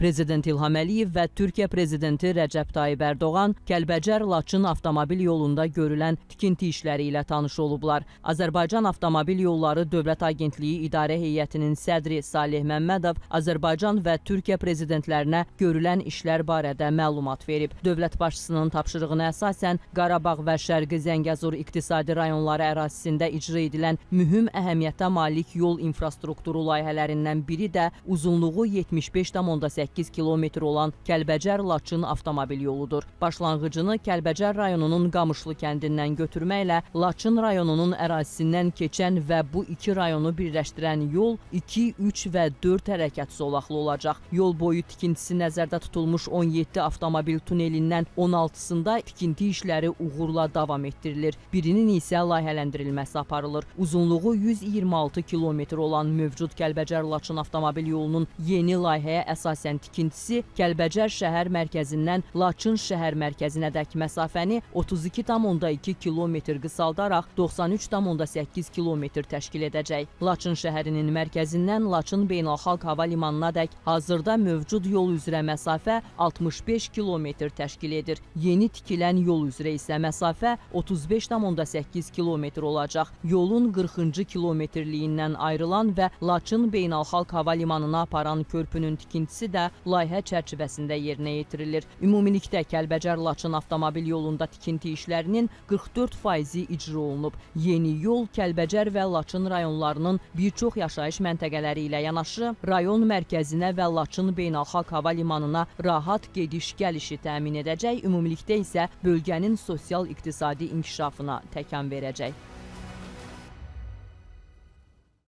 Prezident İlham Əliyev və Türkiyə Prezidenti Rəcəb Tayyib Ərdoğan Kəlbəcər-Laçın avtomobil yolunda görülən tikinti işləri ilə tanış olublar. Azərbaycan Avtomobil Yolları Dövlət Agentliyi İdarə Heyətinin sədri Salih Məmmədov Azərbaycan və Türkiyə prezidentlərinə görülən işlər barədə məlumat verib. Dövlət başçısının tapşırığına əsasən Qarabağ və Şərqi Zəngəzur iqtisadi rayonları ərazisində icra edilən mühüm əhəmiyyətə malik yol infrastrukturu layihələrindən biri də uzunluğu 75,8 kilometr olan Kəlbəcər-Laçın avtomobil yoludur. Başlanğıcını Kəlbəcər rayonunun Qamışlı kəndindən götürməklə Laçın rayonunun ərazisindən keçən və bu iki rayonu birləşdirən yol 2, 3 və 4 hərəkət zolaqlı olacaq. Yol boyu tikintisi nəzərdə tutulmuş 17 avtomobil tunelindən 16-sında tikinti işləri uğurla davam etdirilir. Birinin isə layihələndirilməsi aparılır. Uzunluğu 126 kilometr olan mövcud Kəlbəcər-Laçın avtomobil yolunun yeni layihəyə əsasən tikintisi Kəlbəcər şəhər mərkəzindən Laçın şəhər mərkəzinədək məsafəni 32,2 kilometr qısaldaraq 93,8 kilometr təşkil edəcək. Laçın şəhərinin mərkəzindən Laçın beynəlxalq hava limanınadək hazırda mövcud yol üzrə məsafə 65 kilometr təşkil edir. Yeni tikilən yol üzrə isə məsafə 35,8 kilometr olacaq. Yolun 40-cı kilometrliyindən ayrılan və Laçın beynəlxalq hava limanına aparan körpünün tikintisi də layihə çərçivəsində yerinə yetirilir. Ümumilikdə Kəlbəcər-Laçın avtomobil yolunda tikinti işlərinin 44% icra olunub. Yeni yol Kəlbəcər və Laçın rayonlarının bir çox yaşayış məntəqələri ilə yanaşı, rayon mərkəzinə və Laçın beynəlxalq hava limanına rahat gediş-gəlişi təmin edəcək, ümumilikdə isə bölgənin sosial-iqtisadi inkişafına təkan verəcək.